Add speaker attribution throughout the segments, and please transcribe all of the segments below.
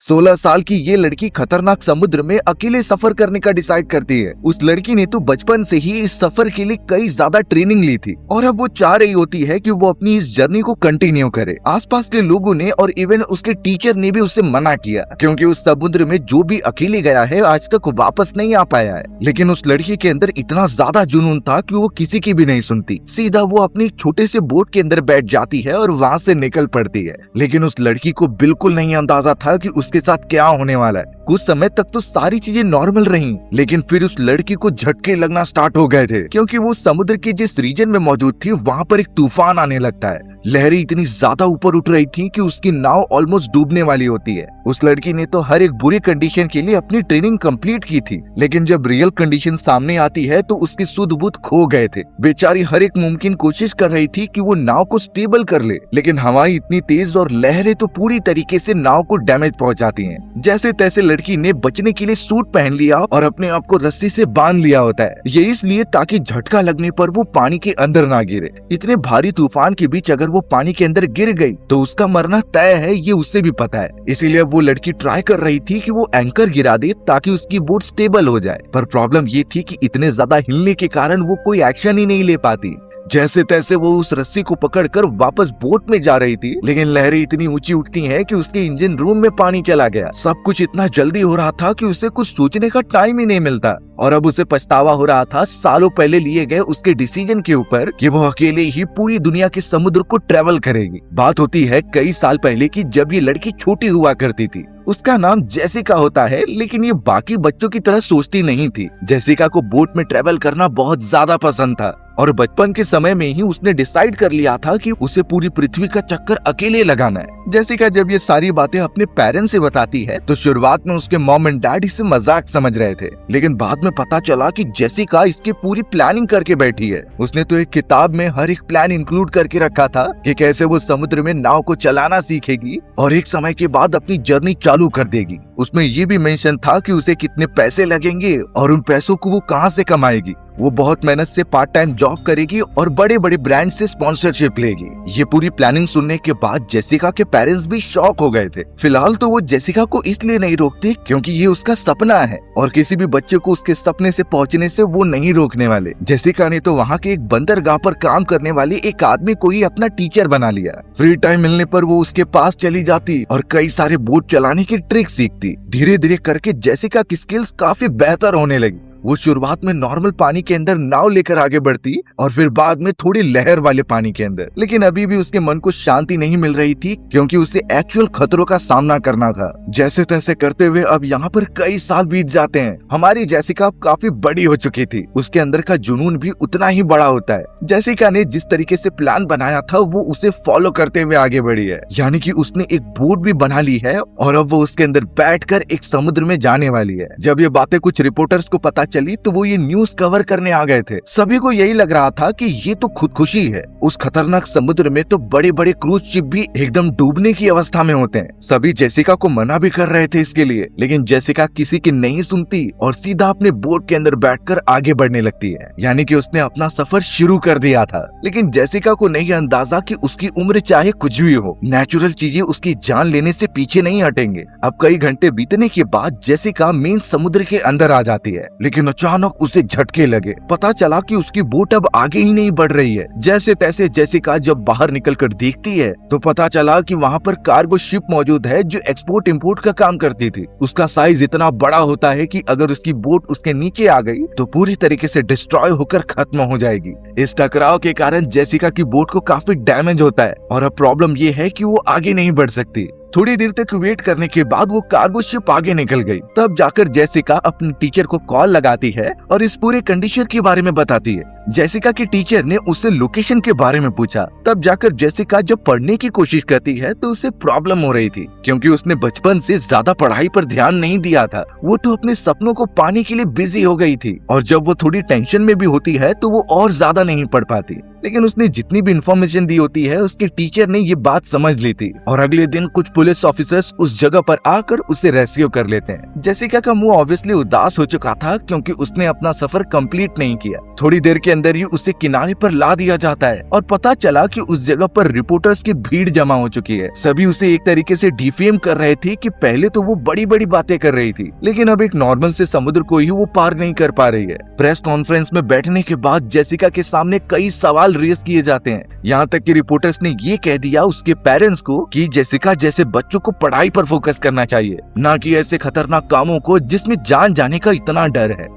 Speaker 1: 16 साल की ये लड़की खतरनाक समुद्र में अकेले सफर करने का डिसाइड करती है। उस लड़की ने तो बचपन से ही इस सफर के लिए कई ज्यादा ट्रेनिंग ली थी और अब वो चाह रही होती है कि वो अपनी इस जर्नी को कंटिन्यू करे। आसपास के लोगों ने और इवन उसके टीचर ने भी उसे मना किया क्योंकि उस समुद्र में जो भी अकेले गया है आज तक वापस नहीं आ पाया है। लेकिन उस लड़की के अंदर इतना ज्यादा जुनून था कि वो किसी की भी नहीं सुनती। सीधा वो अपने छोटे से बोट के अंदर बैठ जाती है और वहाँ से निकल पड़ती है। लेकिन उस लड़की को बिल्कुल नहीं अंदाजा था कि उसके साथ क्या होने वाला है। कुछ समय तक तो सारी चीजें नॉर्मल रहीं, लेकिन फिर उस लड़की को झटके लगना स्टार्ट हो गए थे क्योंकि वो समुद्र के जिस रीजन में मौजूद थी वहाँ पर एक तूफान आने लगता है। लहरें इतनी ज्यादा ऊपर उठ रही थी कि उसकी नाव ऑलमोस्ट डूबने वाली होती है। उस लड़की ने तो हर एक बुरी कंडीशन के लिए अपनी ट्रेनिंग कंप्लीट की थी, लेकिन जब रियल कंडीशन सामने आती है तो उसके सुध बुध खो गए थे। बेचारी हर एक मुमकिन कोशिश कर रही थी कि वो नाव को स्टेबल कर ले, लेकिन हवाएं इतनी तेज और लहरें तो पूरी तरीके से नाव को डैमेज पहुंचाती हैं। जैसे तैसे लड़की ने बचने के लिए सूट पहन लिया और अपने आप को रस्सी से बांध लिया होता है। ये इसलिए ताकि झटका लगने पर वो पानी के अंदर ना गिरे। इतने भारी तूफान के बीच अगर वो पानी के अंदर गिर गई तो उसका मरना तय है, ये उसे भी पता है। इसीलिए वो लड़की ट्राई कर रही थी कि वो एंकर गिरा दे ताकि उसकी बोट स्टेबल हो जाए। पर प्रॉब्लम ये थी कि इतने ज्यादा हिलने के कारण वो कोई एक्शन ही नहीं ले पाती। जैसे तैसे वो उस रस्सी को पकड़कर वापस बोट में जा रही थी, लेकिन लहरें इतनी ऊंची उठती हैं कि उसके इंजन रूम में पानी चला गया। सब कुछ इतना जल्दी हो रहा था कि उसे कुछ सोचने का टाइम ही नहीं मिलता और अब उसे पछतावा हो रहा था सालों पहले लिए गए उसके डिसीजन के ऊपर कि वो अकेले ही पूरी दुनिया के समुद्र को ट्रेवल करेगी। बात होती है कई साल पहले की, जब ये लड़की छोटी हुआ करती थी। उसका नाम जेसिका होता है, लेकिन ये बाकी बच्चों की तरह सोचती नहीं थी। जेसिका को बोट में ट्रेवल करना बहुत ज्यादा पसंद था और बचपन के समय में ही उसने डिसाइड कर लिया था कि उसे पूरी पृथ्वी का चक्कर अकेले लगाना है। जेसिका जब ये सारी बातें अपने पेरेंट्स से बताती है तो शुरुआत में उसके मॉम एंड डैड इसे मजाक समझ रहे थे, लेकिन बाद में पता चला कि जेसिका इसकी पूरी प्लानिंग करके बैठी है। उसने तो एक किताब में हर एक प्लान इंक्लूड करके रखा था कि कैसे वो समुद्र में नाव को चलाना सीखेगी और एक समय के बाद अपनी जर्नी चालू कर देगी। उसमें ये भी मेंशन था कि उसे कितने पैसे लगेंगे और उन पैसों को वो कहाँ से कमाएगी। वो बहुत मेहनत से पार्ट टाइम जॉब करेगी और बड़े बड़े ब्रांड से स्पॉन्सरशिप लेगी। ये पूरी प्लानिंग सुनने के बाद जेसिका के पेरेंट्स भी शॉक हो गए थे। फिलहाल तो वो जेसिका को इसलिए नहीं रोकते क्योंकि ये उसका सपना है और किसी भी बच्चे को उसके सपने से पहुंचने से वो नहीं रोकने वाले। जेसिका ने तो वहाँ के एक बंदरगाह पर काम करने वाले एक आदमी को ही अपना टीचर बना लिया। फ्री टाइम मिलने पर वो उसके पास चली जाती और कई सारे बोट चलाने की ट्रिक सीखती। धीरे धीरे करके जेसिका की स्किल्स काफी बेहतर होने लगी। वो शुरुआत में नॉर्मल पानी के अंदर नाव लेकर आगे बढ़ती और फिर बाद में थोड़ी लहर वाले पानी के अंदर। लेकिन अभी भी उसके मन को शांति नहीं मिल रही थी क्योंकि उसे एक्चुअल खतरों का सामना करना था। जैसे तैसे करते हुए अब यहाँ पर कई साल बीत जाते हैं। हमारी जेसिका अब काफी बड़ी हो चुकी थी। उसके अंदर का जुनून भी उतना ही बड़ा होता है। जेसिका ने जिस तरीके से प्लान बनाया था वो उसे फॉलो करते हुए आगे बढ़ी है, यानी कि उसने एक बोट भी बना ली है और अब वो उसके अंदर बैठकर एक समुद्र में जाने वाली है। जब ये बातें कुछ रिपोर्टर्स को पता चली तो वो ये न्यूज कवर करने आ गए थे। सभी को यही लग रहा था कि ये तो खुदकुशी है। उस खतरनाक समुद्र में तो बड़े बड़े क्रूज शिप भी एकदम डूबने की अवस्था में होते हैं। सभी जेसिका को मना भी कर रहे थे इसके लिए, लेकिन जेसिका किसी की नहीं सुनती और सीधा अपने बोट के अंदर बैठकर आगे बढ़ने लगती है, यानी कि उसने अपना सफर शुरू कर दिया था। लेकिन जेसिका को नहीं अंदाजा कि उसकी उम्र चाहे कुछ भी हो, नेचुरल चीजें उसकी जान लेने से पीछे नहीं हटेंगे। अब कई घंटे बीतने के बाद जेसिका मेन समुद्र के अंदर आ जाती है, लेकिन अचानक उसे झटके लगे। पता चला कि उसकी बोट अब आगे ही नहीं बढ़ रही है। जैसे तैसे जेसिका जब बाहर निकलकर देखती है तो पता चला कि वहाँ पर कार्गो शिप मौजूद है जो एक्सपोर्ट इंपोर्ट का काम करती थी। उसका साइज इतना बड़ा होता है कि अगर उसकी बोट उसके नीचे आ गई तो पूरी तरीके से डिस्ट्रॉय होकर खत्म हो जाएगी। इस टकराव के कारण जेसिका की बोट को काफी डैमेज होता है और अब प्रॉब्लम ये है कि वो आगे नहीं बढ़ सकती। थोड़ी देर तक वेट करने के बाद वो कार्गो शिप आगे निकल गई। तब जाकर जेसिका अपने टीचर को कॉल लगाती है और इस पूरे कंडीशन के बारे में बताती है। जेसिका के टीचर ने उससे लोकेशन के बारे में पूछा। तब जाकर जेसिका जब पढ़ने की कोशिश करती है तो उसे प्रॉब्लम हो रही थी क्योंकि उसने बचपन से ज्यादा पढ़ाई पर ध्यान नहीं दिया था। वो तो अपने सपनों को पाने के लिए बिजी हो गई थी और जब वो थोड़ी टेंशन में भी होती है तो वो और ज्यादा नहीं पढ़ पाती। लेकिन उसने जितनी भी इन्फॉर्मेशन दी होती है उसके टीचर ने ये बात समझ ली थी और अगले दिन कुछ पुलिस ऑफिसर्स उस जगह पर आकर उसे रेस्क्यू कर लेते हैं। जेसिका का मुंह ऑब्वियसली उदास हो चुका था क्योंकि उसने अपना सफर कंप्लीट नहीं किया। थोड़ी देर के अंदर ही उसे किनारे पर ला दिया जाता है और पता चला कि उस जगह पर रिपोर्टर्स की भीड़ जमा हो चुकी है। सभी उसे एक तरीके से डिफेम कर रहे थे कि पहले तो वो बड़ी बड़ी बातें कर रही थी, लेकिन अब एक नॉर्मल से समुद्र को ही वो पार नहीं कर पा रही है। प्रेस कॉन्फ्रेंस में बैठने के बाद जेसिका के सामने कई सवाल रेज किए जाते हैं, यहाँ तक कि रिपोर्टर्स ने ये कह दिया उसके पेरेंट्स को कि जेसिका जैसे बच्चों को पढ़ाई पर फोकस करना चाहिए, ना कि ऐसे खतरनाक कामों को जिसमें जान जाने का इतना डर है।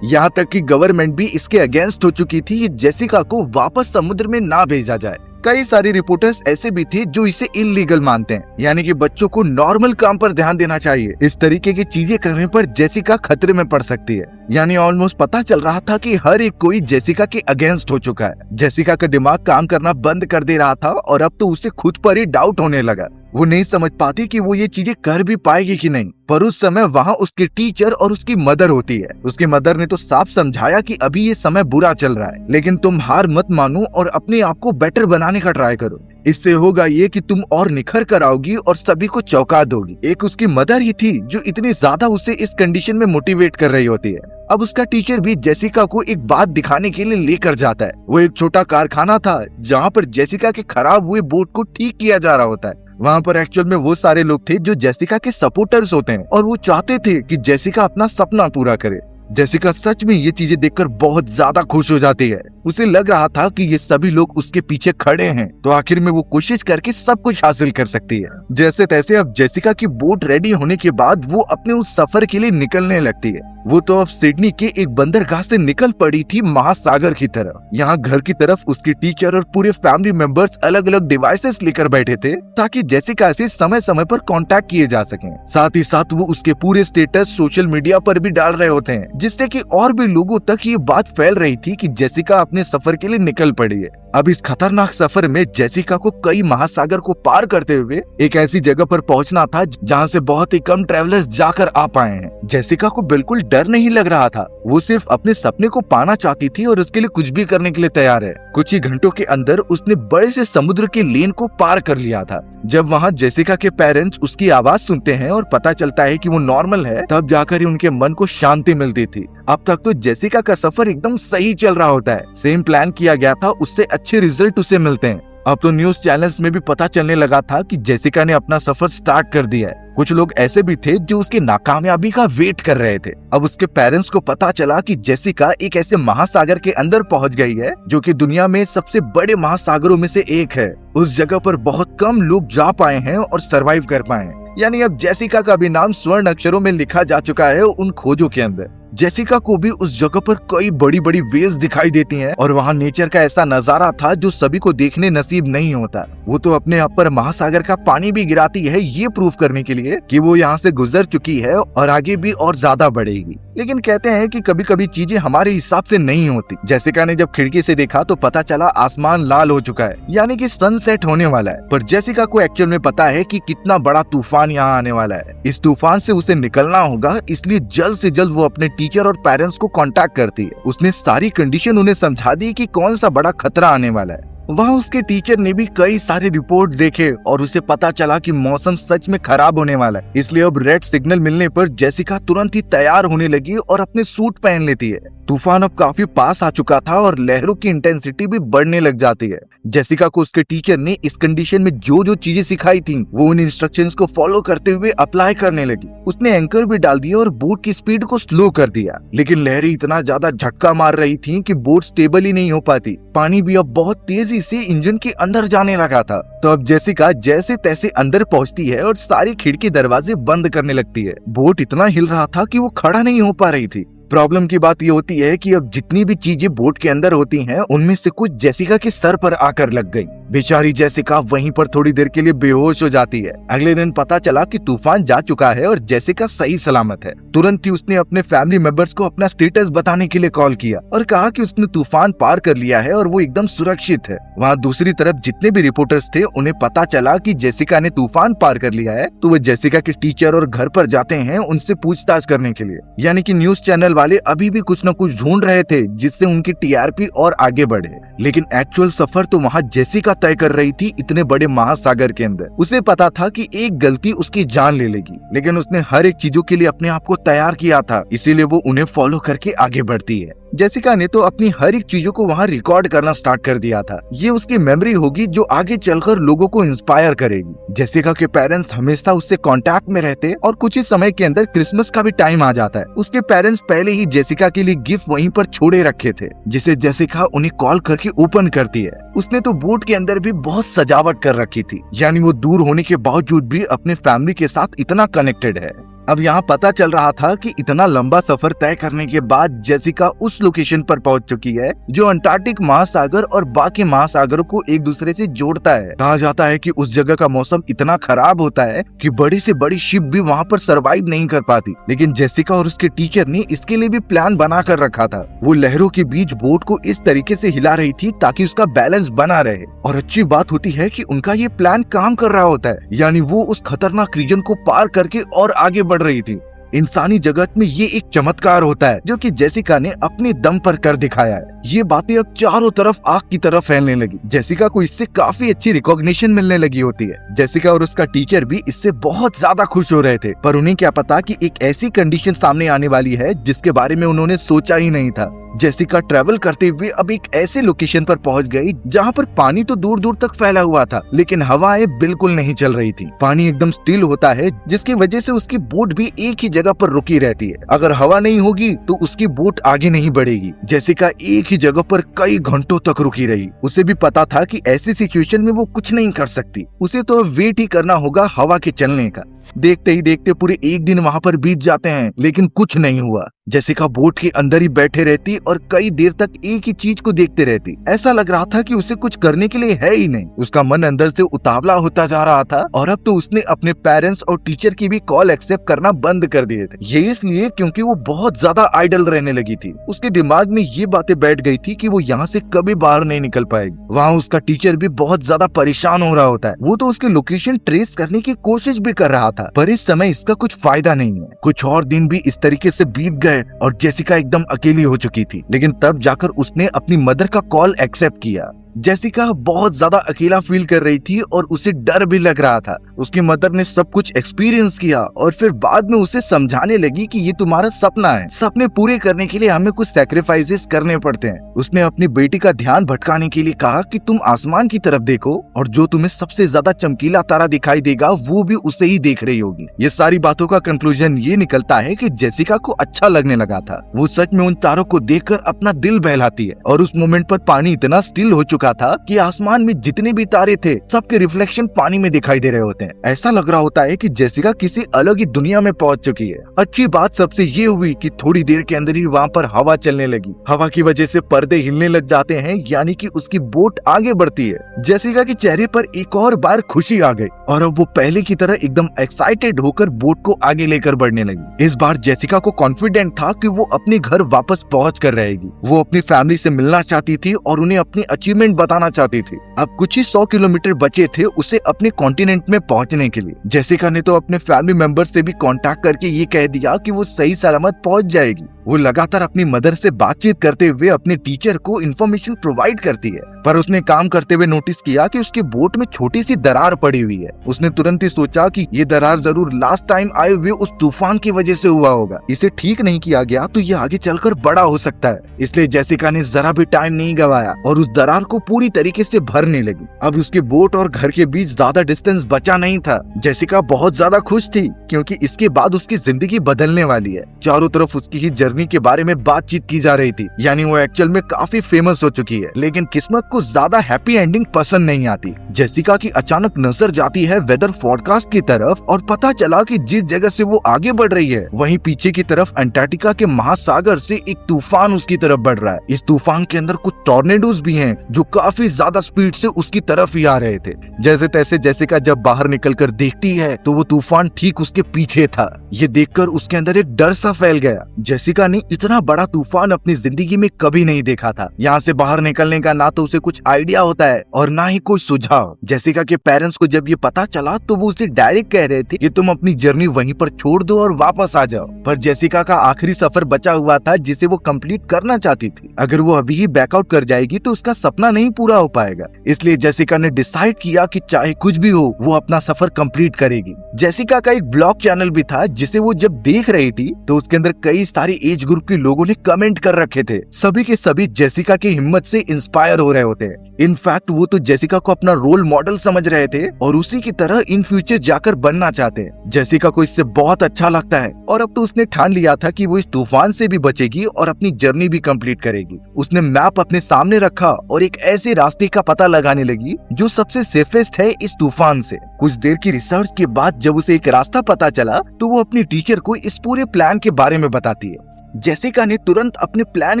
Speaker 1: यहाँ तक कि गवर्नमेंट भी इसके अगेंस्ट हो चुकी थी कि जेसिका को वापस समुद्र में ना भेजा जाए। कई सारे रिपोर्टर्स ऐसे भी थे जो इसे इलीगल मानते हैं, यानी कि बच्चों को नॉर्मल काम पर ध्यान देना चाहिए। इस तरीके की चीजें करने पर जेसिका खतरे में पड़ सकती है। यानी ऑलमोस्ट पता चल रहा था कि हर एक कोई जेसिका के अगेंस्ट हो चुका है। जेसिका का दिमाग काम करना बंद कर दे रहा था और अब तो उसे खुद पर ही डाउट होने लगा। वो नहीं समझ पाती कि वो ये चीजें कर भी पाएगी कि नहीं। पर उस समय वहाँ उसके टीचर और उसकी मदर होती है। उसकी मदर ने तो साफ समझाया कि अभी ये समय बुरा चल रहा है, लेकिन तुम हार मत मानो और अपने आप को बेटर बनाने का ट्राई करो। इससे होगा ये कि तुम और निखर कर आओगी और सभी को चौंका दोगी। एक उसकी मदर ही थी जो इतनी ज्यादा उसे इस कंडीशन में मोटिवेट कर रही होती है। अब उसका टीचर भी जेसिका को एक बात दिखाने के लिए लेकर जाता है। वो एक छोटा कारखाना था जहाँ पर जेसिका के खराब हुए बोट को ठीक किया जा रहा होता है। वहाँ पर एक्चुअल में वो सारे लोग थे जो जेसिका के सपोर्टर्स होते हैं और वो चाहते थे कि जेसिका अपना सपना पूरा करे। जेसिका सच में ये चीजें देखकर बहुत ज्यादा खुश हो जाती है। उसे लग रहा था कि ये सभी लोग उसके पीछे खड़े हैं, तो आखिर में वो कोशिश करके सब कुछ हासिल कर सकती है। जैसे तैसे अब जेसिका की बोट रेडी होने के बाद वो अपने उस सफर के लिए निकलने लगती है। वो तो अब सिडनी के एक बंदरगाह से निकल पड़ी थी महासागर की तरफ। यहाँ घर की तरफ उसकी टीचर और पूरे फैमिली मेंबर्स अलग अलग डिवाइसेस लेकर बैठे थे ताकि जेसिका से समय समय पर कांटेक्ट किए जा सकें। साथ ही साथ वो उसके पूरे स्टेटस सोशल मीडिया पर भी डाल रहे होते हैं, जिससे कि और भी लोगों तक ये बात फैल रही थी कि जेसिका अपने सफर के लिए निकल पड़ी है। अब इस खतरनाक सफर में जेसिका को कई महासागर को पार करते हुए एक ऐसी जगह पर पहुंचना था जहां से बहुत ही कम ट्रैवलर्स जाकर आ पाए हैं। जेसिका को बिल्कुल डर नहीं लग रहा था। वो सिर्फ अपने सपने को पाना चाहती थी और उसके लिए कुछ भी करने के लिए तैयार है। कुछ ही घंटों के अंदर उसने बड़े से समुद्र के लेन को पार कर लिया था। जब वहाँ जेसिका के पेरेंट्स उसकी आवाज सुनते हैं और पता चलता है कि वो नॉर्मल है, तब जाकर ही उनके मन को शांति मिलती थी। अब तक तो जेसिका का सफर एकदम सही चल रहा होता है। सेम प्लान किया गया था, उससे अच्छे रिजल्ट उसे मिलते हैं। अब तो न्यूज चैनल्स में भी पता चलने लगा था कि जेसिका ने अपना सफर स्टार्ट कर दिया है। कुछ लोग ऐसे भी थे जो उसकी नाकामयाबी का वेट कर रहे थे। अब उसके पेरेंट्स को पता चला कि जेसिका एक ऐसे महासागर के अंदर पहुंच गई है जो कि दुनिया में सबसे बड़े महासागरों में से एक है। उस जगह पर बहुत कम लोग जा पाए हैं और सरवाइव कर पाए हैं। यानी अब जेसिका का भी नाम स्वर्ण अक्षरों में लिखा जा चुका है उन खोजों के अंदर। जेसिका को भी उस जगह पर कई बड़ी बड़ी वेव्स दिखाई देती हैं और वहाँ नेचर का ऐसा नजारा था जो सभी को देखने नसीब नहीं होता। वो तो अपने आप पर महासागर का पानी भी गिराती है ये प्रूफ करने के लिए कि वो यहाँ से गुजर चुकी है और आगे भी और ज्यादा बढ़ेगी। लेकिन कहते हैं कि कभी कभी चीजें हमारे हिसाब से नहीं होती। जेसिका ने जब खिड़की से देखा तो पता चला आसमान लाल हो चुका है, यानी कि सनसेट होने वाला है। पर जेसिका को एक्चुअल में पता है कि कितना बड़ा तूफान यहाँ आने वाला है। इस तूफान से उसे निकलना होगा, इसलिए जल्द से जल्द वो अपने टीचर और पेरेंट्स को कांटेक्ट करती है। उसने सारी कंडीशन उन्हें समझा दी कि कौन सा बड़ा खतरा आने वाला है। वहाँ उसके टीचर ने भी कई सारे रिपोर्ट देखे और उसे पता चला कि मौसम सच में खराब होने वाला है। इसलिए अब रेड सिग्नल मिलने पर जेसिका तुरंत ही तैयार होने लगी और अपने सूट पहन लेती है। तूफान अब काफी पास आ चुका था और लहरों की इंटेंसिटी भी बढ़ने लग जाती है। जेसिका को उसके टीचर ने इस कंडीशन में जो जो चीजें सिखाई थी वो उन इंस्ट्रक्शंस को फॉलो करते हुए अप्लाई करने लगी। उसने एंकर भी डाल दिया और बोट की स्पीड को स्लो कर दिया, लेकिन लहरें इतना ज्यादा झटका मार रही थी कि बोट स्टेबल ही नहीं हो पाती। पानी भी अब बहुत तेजी से इंजन के अंदर जाने लगा था। तो अब जेसिका जैसे तैसे अंदर पहुंचती है और सारी खिड़की दरवाजे बंद करने लगती है। बोट इतना हिल रहा था कि वो खड़ा नहीं हो पा रही थी। प्रॉब्लम की बात ये होती है कि अब जितनी भी चीजें बोट के अंदर होती हैं, उनमें से कुछ जेसिका के सर पर आकर लग गई। बेचारी जेसिका वहीं पर थोड़ी देर के लिए बेहोश हो जाती है। अगले दिन पता चला कि तूफान जा चुका है और जेसिका सही सलामत है। तुरंत ही उसने अपने फैमिली मेंबर्स को अपना स्टेटस बताने के लिए कॉल किया और कहा कि उसने तूफान पार कर लिया है और वो एकदम सुरक्षित है। वहाँ दूसरी तरफ जितने भी रिपोर्टर्स थे उन्हें पता चला कि जेसिका ने तूफान पार कर लिया है, तो वो जेसिका के टीचर और घर पर जाते हैं उनसे पूछताछ करने के लिए। यानी कि न्यूज चैनल वाले अभी भी कुछ न कुछ ढूंढ रहे थे जिससे उनकी टीआरपी और आगे बढ़े, लेकिन एक्चुअल सफर तो वहाँ जेसिका तय कर रही थी इतने बड़े महासागर के अंदर। उसे पता था कि एक गलती उसकी जान ले लेगी, लेकिन उसने हर एक चीजों के लिए अपने आप को तैयार किया था, इसीलिए वो उन्हें फॉलो करके आगे बढ़ती है। जेसिका ने तो अपनी हर एक चीजों को वहाँ रिकॉर्ड करना स्टार्ट कर दिया था। ये उसकी मेमोरी होगी जो आगे चलकर लोगों को इंस्पायर करेगी। जेसिका के पेरेंट्स हमेशा उससे कांटेक्ट में रहते और कुछ ही समय के अंदर क्रिसमस का भी टाइम आ जाता है। उसके पेरेंट्स पहले ही जेसिका के लिए गिफ्ट वहीं पर छोड़े रखे थे, जिसे जेसिका उन्हें कॉल करके ओपन करती है। उसने तो बोट के अंदर भी बहुत सजावट कर रखी थी, यानी वो दूर होने के बावजूद भी अपने फैमिली के साथ इतना कनेक्टेड है। अब यहाँ पता चल रहा था कि इतना लंबा सफर तय करने के बाद जेसिका उस लोकेशन पर पहुंच चुकी है जो अंटार्कटिक महासागर और बाकी महासागरों को एक दूसरे से जोड़ता है। कहा जाता है कि उस जगह का मौसम इतना खराब होता है कि बड़ी से बड़ी शिप भी वहाँ पर सरवाइव नहीं कर पाती, लेकिन जेसिका और उसके टीचर ने इसके लिए भी प्लान बना कर रखा था। वो लहरों के बीच बोट को इस तरीके से हिला रही थी ताकि उसका बैलेंस बना रहे। और अच्छी बात होती है कि उनका ये प्लान काम कर रहा होता है, यानी वो उस खतरनाक रीजन को पार करके और आगे बढ़ रही थी। इंसानी जगत में ये एक चमत्कार होता है जो कि जेसिका ने अपने दम पर कर दिखाया है। ये बातें अब चारों तरफ आग की तरह फैलने लगी। जेसिका को इससे काफी अच्छी रिकॉग्निशन मिलने लगी होती है। जेसिका और उसका टीचर भी इससे बहुत ज्यादा खुश हो रहे थे, पर उन्हें क्या पता कि एक ऐसी कंडीशन सामने आने वाली है जिसके बारे में उन्होंने सोचा ही नहीं था। जेसिका ट्रैवल करते हुए अब एक ऐसे लोकेशन पर पहुंच गई जहां पर पानी तो दूर दूर तक फैला हुआ था, लेकिन हवाएं बिल्कुल नहीं चल रही थी। पानी एकदम स्टिल होता है, जिसकी वजह से उसकी बोट भी एक ही जगह पर रुकी रहती है। अगर हवा नहीं होगी तो उसकी बोट आगे नहीं बढ़ेगी। जेसिका एक ही जगह पर कई घंटों तक रुकी रही। उसे भी पता था कि ऐसी सिचुएशन में वो कुछ नहीं कर सकती, उसे तो वेट ही करना होगा हवा के चलने का। देखते ही देखते पूरे एक दिन वहाँ पर बीत जाते हैं, लेकिन कुछ नहीं हुआ। जेसिका बोट के अंदर ही बैठे रहती और कई देर तक एक ही चीज को देखते रहती। ऐसा लग रहा था कि उसे कुछ करने के लिए है ही नहीं। उसका मन अंदर से उतावला होता जा रहा था, और अब तो उसने अपने पेरेंट्स और टीचर की भी कॉल एक्सेप्ट करना बंद कर दिए थे। ये इसलिए क्योंकि वो बहुत ज्यादा आइडल रहने लगी थी। उसके दिमाग में ये बातें बैठ गई थी कि वो यहाँ से कभी बाहर नहीं निकल पाएगी। वहाँ उसका टीचर भी बहुत ज्यादा परेशान हो रहा होता है। वो तो उसकी लोकेशन ट्रेस करने की कोशिश भी कर रहा था, पर इस समय इसका कुछ फायदा नहीं है। कुछ और दिन भी इस तरीके से बीत गए और जेसिका एकदम अकेली हो चुकी थी, लेकिन तब जाकर उसने अपनी मदर का कॉल एक्सेप्ट किया। जेसिका बहुत ज्यादा अकेला फील कर रही थी और उसे डर भी लग रहा था। उसकी मदर ने सब कुछ एक्सपीरियंस किया और फिर बाद में उसे समझाने लगी कि ये तुम्हारा सपना है, सपने पूरे करने के लिए हमें कुछ सैक्रिफाइसेस करने पड़ते हैं। उसने अपनी बेटी का ध्यान भटकाने के लिए कहा कि तुम आसमान की तरफ देखो और जो तुम्हें सबसे ज्यादा चमकीला तारा दिखाई देगा वो भी उसे ही देख रही होगी। ये सारी बातों का कंक्लूजन ये निकलता है कि जेसिका को अच्छा लगने लगा था। वो सच में उन तारों को देखकर अपना दिल बहलाती है, और उस मोमेंट पर पानी इतना स्टिल हो चुका था कि आसमान में जितने भी तारे थे सबके रिफ्लेक्शन पानी में दिखाई दे रहे होते हैं। ऐसा लग रहा होता है कि जेसिका किसी अलग ही दुनिया में पहुंच चुकी है। अच्छी बात सबसे ये हुई कि थोड़ी देर के अंदर ही वहाँ पर हवा चलने लगी। हवा की वजह से पर्दे हिलने लग जाते हैं, यानी कि उसकी बोट आगे बढ़ती है। जेसिका के चेहरे पर एक और बार खुशी आ गई और अब वो पहले की तरह एकदम एक्साइटेड होकर बोट को आगे लेकर बढ़ने लगी। इस बार जेसिका को कॉन्फिडेंट था कि वो अपने घर वापस पहुँच कर रहेगी। वो अपनी फैमिली से मिलना चाहती थी और उन्हें अपनी अचीवमेंट बताना चाहती थी। अब कुछ ही 100 किलोमीटर बचे थे उसे अपने कॉन्टिनेंट में पहुंचने के लिए। जेसिका ने तो अपने फैमिली मेंबर से भी कांटेक्ट करके ये कह दिया कि वो सही सलामत पहुंच जाएगी। वो लगातार अपनी मदर से बातचीत करते हुए अपने टीचर को इन्फॉर्मेशन प्रोवाइड करती है, पर उसने काम करते हुए नोटिस किया कि उसके बोट में छोटी सी दरार पड़ी हुई है। उसने तुरंत ही सोचा कि ये दरार जरूर लास्ट टाइम आए हुए उस तूफान की वजह से हुआ होगा। इसे ठीक नहीं किया गया तो ये आगे चलकर बड़ा हो सकता है, इसलिए जेसिका ने जरा भी टाइम नहीं गवाया और उस दरार को पूरी तरीके से भरने लगी। अब उसके बोट और घर के बीच ज्यादा डिस्टेंस बचा नहीं था। जेसिका बहुत ज्यादा खुश थी क्योंकि इसके बाद उसकी जिंदगी बदलने वाली है। चारों तरफ उसकी ही जर्नी के बारे में बातचीत की जा रही थी, यानी वो एक्चुअल में काफी फेमस हो चुकी है। लेकिन किस्मत को ज्यादा हैप्पी एंडिंग पसंद नहीं आती। जेसिका की अचानक नजर जाती है वेदर फोरकास्ट की तरफ और पता चला कि जिस जगह से वो आगे बढ़ रही है वहीं पीछे की तरफ अंटार्कटिका के महासागर से एक तूफान उसकी तरफ बढ़ रहा है। इस तूफान के अंदर कुछ टॉर्नेडोज भी हैं जो काफी ज्यादा स्पीड से उसकी तरफ ही आ रहे थे। जैसे तैसे जेसिका जब बाहर निकलकर देखती है तो वो तूफान ठीक उसके पीछे था। ये देखकर उसके अंदर एक डर सा फैल गया। जेसिका जेसिका ने इतना बड़ा तूफान अपनी जिंदगी में कभी नहीं देखा था। यहाँ से बाहर निकलने का ना तो उसे कुछ आइडिया होता है और ना ही कोई सुझाव। जेसिका के पेरेंट्स को जब ये पता चला तो वो उसे डायरेक्ट कह रहे थे कि तुम अपनी जर्नी वहीं पर छोड़ दो और वापस आ जाओ। पर जेसिका का आखिरी सफर बचा हुआ था जिसे वो कंप्लीट करना चाहती थी। अगर वो अभी ही बैकआउट कर जाएगी तो उसका सपना नहीं पूरा हो पाएगा। इसलिए जेसिका ने डिसाइड किया कि चाहे कुछ भी हो वो अपना सफर कंप्लीट करेगी। जेसिका का एक ब्लॉग चैनल भी था जिसे वो जब देख रही थी तो उसके अंदर कई सारी एज ग्रुप के लोगों ने कमेंट कर रखे थे। सभी के सभी जेसिका की हिम्मत से इंस्पायर हो रहे होते हैं। इनफैक्ट वो तो जेसिका को अपना रोल मॉडल समझ रहे थे और उसी की तरह इन फ्यूचर जाकर बनना चाहते हैं। जेसिका को इससे बहुत अच्छा लगता है और अब तो उसने ठान लिया था कि वो इस तूफान से भी बचेगी और अपनी जर्नी भी कंप्लीट करेगी। उसने मैप अपने सामने रखा और एक ऐसे रास्ते का पता लगाने लगी जो सबसे सेफेस्ट है इस तूफान से। कुछ देर की रिसर्च के बाद जब उसे एक रास्ता पता चला तो वो अपनी टीचर को इस पूरे प्लान के बारे में बताती है। जेसिका ने तुरंत अपने प्लान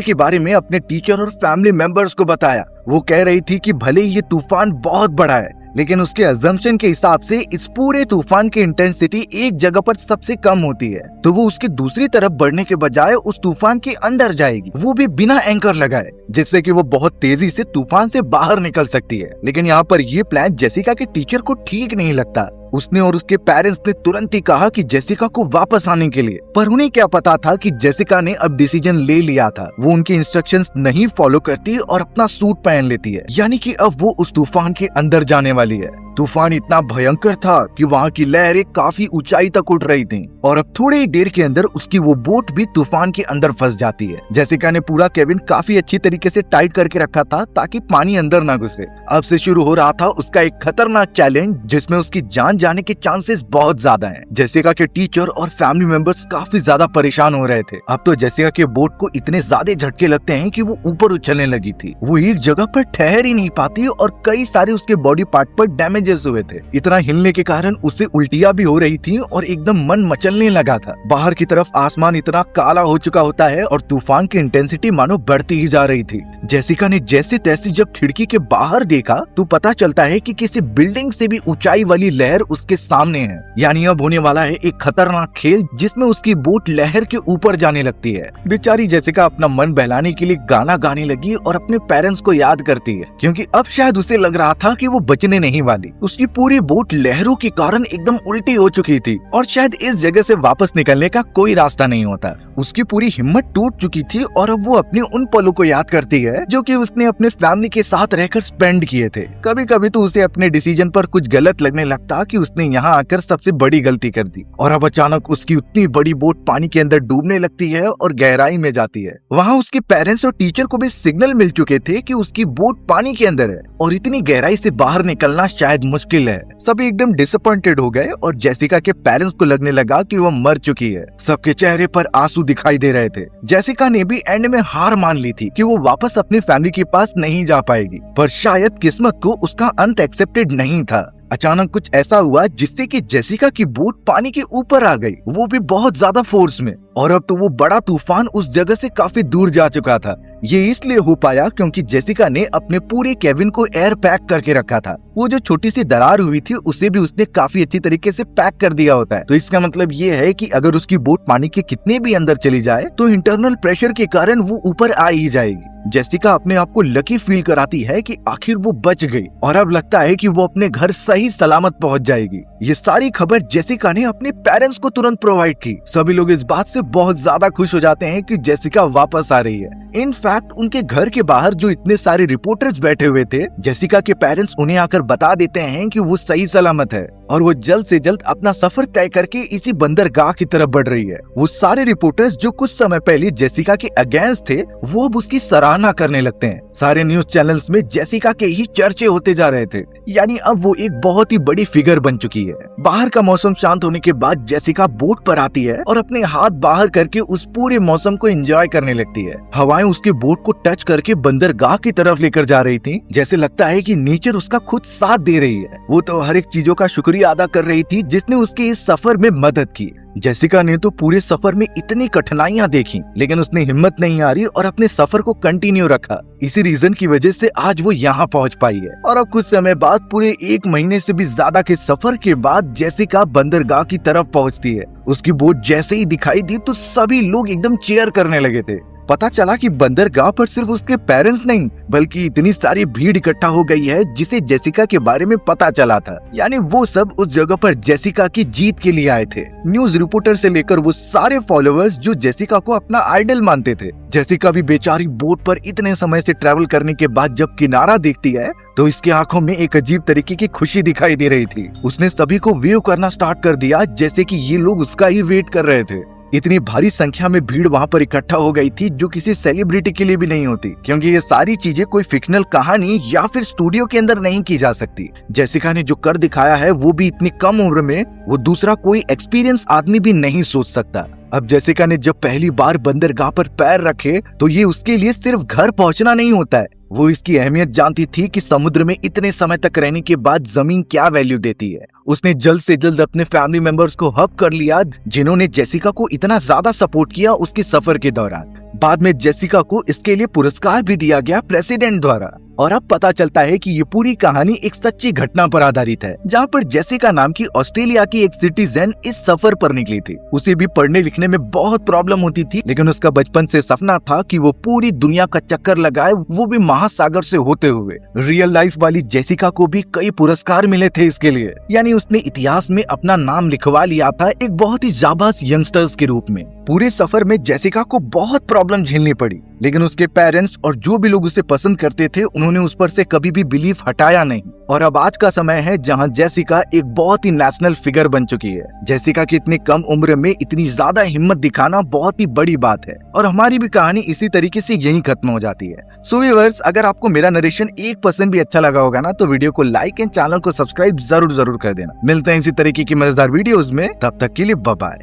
Speaker 1: के बारे में अपने टीचर और फैमिली मेंबर्स को बताया। वो कह रही थी कि भले ये तूफान बहुत बड़ा है लेकिन उसके अजम्पशन के हिसाब से इस पूरे तूफान की इंटेंसिटी एक जगह पर सबसे कम होती है, तो वो उसकी दूसरी तरफ बढ़ने के बजाय उस तूफान के अंदर जाएगी, वो भी बिना एंकर लगाए, जिससे कि वो बहुत तेजी से तूफान से बाहर निकल सकती है। लेकिन यहाँ पर ये प्लान जेसिका के टीचर को ठीक नहीं लगता। उसने और उसके पेरेंट्स ने तुरंत ही कहा कि जेसिका को वापस आने के लिए, पर उन्हें क्या पता था कि जेसिका ने अब डिसीजन ले लिया था। वो उनके इंस्ट्रक्शंस नहीं फॉलो करती और अपना सूट पहन लेती है, यानी कि अब वो उस तूफान के अंदर जाने वाली है। तूफान इतना भयंकर था कि वहाँ की लहरें काफी ऊंचाई तक उठ रही थीं और अब थोड़ी ही देर के अंदर उसकी वो बोट भी तूफान के अंदर फंस जाती है। जेसिका ने पूरा केबिन काफी अच्छी तरीके से टाइट करके रखा था ताकि पानी अंदर ना घुसे। अब से शुरू हो रहा था उसका एक खतरनाक चैलेंज जिसमें उसकी जान जाने के चांसेस बहुत ज्यादा हैं। जेसिका के टीचर और फैमिली मेंबर्स काफी ज्यादा परेशान हो रहे थे। अब तो जेसिका के बोट को इतने ज्यादा झटके लगते हैं कि वो ऊपर उछलने लगी थी। वो एक जगह पर ठहर ही नहीं पाती और कई सारे उसके बॉडी पार्ट पर डैमेज हुए थे। इतना हिलने के कारण उसे उल्टियां भी हो रही थी और एकदम मन मचलने लगा था। बाहर की तरफ आसमान इतना काला हो चुका होता है और तूफान की इंटेंसिटी मानो बढ़ती ही जा रही थी। जेसिका ने जैसे तैसे जब खिड़की के बाहर देखा तो पता चलता है कि किसी बिल्डिंग से भी ऊंचाई वाली लहर उसके सामने है। यानी अब होने वाला है एक खतरनाक खेल जिसमें उसकी बोट लहर के ऊपर जाने लगती है। बेचारी जेसिका अपना मन बहलाने के लिए गाना गाने लगी और अपने पेरेंट्स को याद करती है, क्योंकि अब शायद उसे लग रहा था कि वो बचने नहीं वाली। उसकी पूरी बोट लहरों के कारण एकदम उल्टी हो चुकी थी और शायद इस जगह से वापस निकलने का कोई रास्ता नहीं होता। उसकी पूरी हिम्मत टूट चुकी थी और अब वो अपने उन पलों को याद करती है जो कि उसने अपने फैमिली के साथ रहकर स्पेंड किए थे। कभी कभी तो उसे अपने डिसीजन पर कुछ गलत लगने लगता कि उसने यहाँ आकर सबसे बड़ी गलती कर दी और अब अचानक उसकी उतनी बड़ी बोट पानी के अंदर डूबने लगती है और गहराई में जाती है। वहाँ उसके पेरेंट्स और टीचर को भी सिग्नल मिल चुके थे कि उसकी बोट पानी के अंदर है और इतनी गहराई से बाहर निकलना शायद मुश्किल है। सभी एकदम डिसअपॉइंटेड हो गए और जेसिका के पेरेंट्स को लगने लगा कि वो मर चुकी है। सबके चेहरे पर आंसू दिखाई दे रहे थे। जेसिका ने भी एंड में हार मान ली थी कि वो वापस अपनी फैमिली के पास नहीं जा पाएगी, पर शायद किस्मत को उसका अंत एक्सेप्टेड नहीं था। अचानक कुछ ऐसा हुआ जिससे कि जेसिका की बोट पानी के ऊपर आ गई, वो भी बहुत ज्यादा फोर्स में, और अब तो वो बड़ा तूफान उस जगह से काफी दूर जा चुका था। ये इसलिए हो पाया क्योंकि जेसिका ने अपने पूरे केबिन को एयर पैक करके रखा था। वो जो छोटी सी दरार हुई थी उसे भी उसने काफी अच्छी तरीके से पैक कर दिया होता है। तो इसका मतलब ये है कि अगर उसकी बोट पानी के कितने भी अंदर चली जाए तो इंटरनल प्रेशर के कारण वो ऊपर आ ही जाएगी। जेसिका अपने आप को लकी फील कराती है कि आखिर वो बच गई और अब लगता है कि वो अपने घर सही सलामत पहुंच जाएगी। ये सारी खबर जेसिका ने अपने पेरेंट्स को तुरंत प्रोवाइड की। सभी लोग इस बात से बहुत ज्यादा खुश हो जाते हैं कि जेसिका वापस आ रही है। इनफैक्ट उनके घर के बाहर जो इतने सारे रिपोर्टर्स बैठे हुए थे, जेसिका के पेरेंट्स उन्हें आकर बता देते हैं कि वो सही सलामत है और वो जल्द से जल्द अपना सफर तय करके इसी बंदरगाह की तरफ बढ़ रही है। वो सारे रिपोर्टर्स जो कुछ समय पहले जेसिका के अगेंस्ट थे वो अब उसकी सराहना करने लगते हैं। सारे न्यूज चैनल्स में जेसिका के ही चर्चे होते जा रहे थे, यानी अब वो एक बहुत ही बड़ी फिगर बन चुकी है। बाहर का मौसम शांत होने के बाद जेसिका बोट पर आती है और अपने हाथ बाहर करके उस पूरे मौसम को एंजॉय करने लगती है। हवाएं उसके बोट को टच करके बंदरगाह की तरफ लेकर जा रही थी, जैसे लगता है कि नेचर उसका खुद साथ दे रही है। वो तो हर एक चीजों का शुक्रिया अदा कर रही थी जिसने उसके इस सफर में मदद की। जेसिका ने तो पूरे सफर में इतनी कठिनाइयां देखी, लेकिन उसने हिम्मत नहीं हारी और अपने सफर को कंटिन्यू रखा। इसी रीजन की वजह से आज वो यहाँ पहुँच पाई है। और अब कुछ समय बाद, पूरे 1 महीने से भी ज्यादा के सफर के बाद, जेसिका बंदरगाह की तरफ पहुँचती है। उसकी बोट जैसे ही दिखाई दी तो सभी लोग एकदम चीयर करने लगे थे। पता चला कि बंदरगाह पर सिर्फ उसके पेरेंट्स नहीं बल्कि इतनी सारी भीड़ इकट्ठा हो गई है जिसे जेसिका के बारे में पता चला था। यानी वो सब उस जगह पर जेसिका की जीत के लिए आए थे। न्यूज रिपोर्टर से लेकर वो सारे फॉलोअर्स जो जेसिका को अपना आइडल मानते थे। जेसिका भी बेचारी बोट पर इतने समय से ट्रैवल करने के बाद जब किनारा देखती है तो इसकी आंखों में एक अजीब तरीके की खुशी दिखाई दे रही थी। उसने सभी को वेव करना स्टार्ट कर दिया जैसे कि ये लोग उसका ही वेट कर रहे थे। इतनी भारी संख्या में भीड़ वहाँ पर इकट्ठा हो गई थी जो किसी सेलिब्रिटी के लिए भी नहीं होती, क्योंकि ये सारी चीजें कोई फिक्शनल कहानी या फिर स्टूडियो के अंदर नहीं की जा सकती। जेसिका ने जो कर दिखाया है वो भी इतनी कम उम्र में, वो दूसरा कोई एक्सपीरियंस आदमी भी नहीं सोच सकता। अब जेसिका ने जब पहली बार बंदरगाह पर पैर रखे तो ये उसके लिए सिर्फ घर पहुंचना नहीं होता है, वो इसकी अहमियत जानती थी कि समुद्र में इतने समय तक रहने के बाद जमीन क्या वैल्यू देती है। उसने जल्द से जल्द अपने फैमिली मेंबर्स को हक कर लिया जिन्होंने जेसिका को इतना ज्यादा सपोर्ट किया उसके सफर के दौरान। बाद में जेसिका को इसके लिए पुरस्कार भी दिया गया प्रेसिडेंट द्वारा। और अब पता चलता है कि ये पूरी कहानी एक सच्ची घटना पर आधारित है, जहाँ पर जेसिका नाम की ऑस्ट्रेलिया की एक सिटीजन इस सफर पर निकली थी। उसे भी पढ़ने लिखने में बहुत प्रॉब्लम होती थी, लेकिन उसका बचपन से सपना था कि वो पूरी दुनिया का चक्कर लगाए, वो भी महासागर से होते हुए। रियल लाइफ वाली जेसिका को भी कई पुरस्कार मिले थे इसके लिए। यानी उसने इतिहास में अपना नाम लिखवा लिया था एक बहुत ही जाबाज यंगस्टर्स के रूप में। पूरे सफर में जेसिका को बहुत प्रॉब्लम झेलनी पड़ी, लेकिन उसके पेरेंट्स और जो भी लोग उसे पसंद करते थे उन्होंने उस पर से कभी भी बिलीफ हटाया नहीं। और अब आज का समय है जहां जेसिका एक बहुत ही नेशनल फिगर बन चुकी है। जेसिका की इतनी कम उम्र में इतनी ज्यादा हिम्मत दिखाना बहुत ही बड़ी बात है। और हमारी भी कहानी इसी तरीके से यहीं खत्म हो जाती है। सो व्यूअर्स, अगर आपको मेरा नरेशन 1% भी अच्छा लगा होगा ना तो वीडियो को लाइक एंड चैनल को सब्सक्राइब जरूर कर देना। मिलते हैं इसी तरीके की मजेदार वीडियोस में, तब तक के लिए बाय बाय।